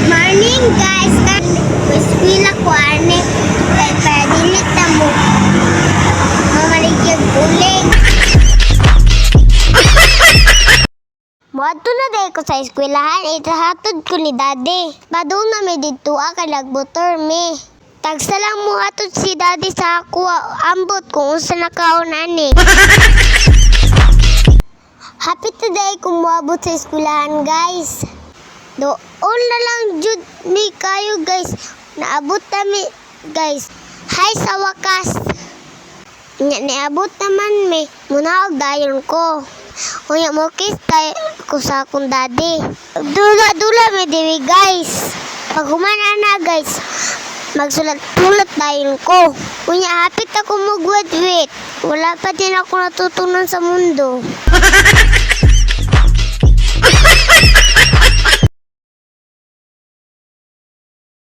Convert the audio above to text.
Morning guys, eskwela ko ane kay para dilit na mo mamaligyan uling. Moadto na day ko sa eskwelahan, itahatod ko ni daddy. Badung na may dito kay nagbutor me. Tagsa lang mo hatod si daddy sa ako ambot kung unsa nakaon ani. Happy today kung moabot sa eskwelahan guys. Doon na lang jud ni kayo guys. Naabot kami guys. Hi sa wakas. Naabot naman me. Munaog dayon ko. Unya mo kiss tayo ko sa akong daddy. Dula me diwi guys. Pag humana na guys, magsulat-sulat dayon ko. Unya hapit ako mag-graduate. Wala pa din ako natutunan sa mundo.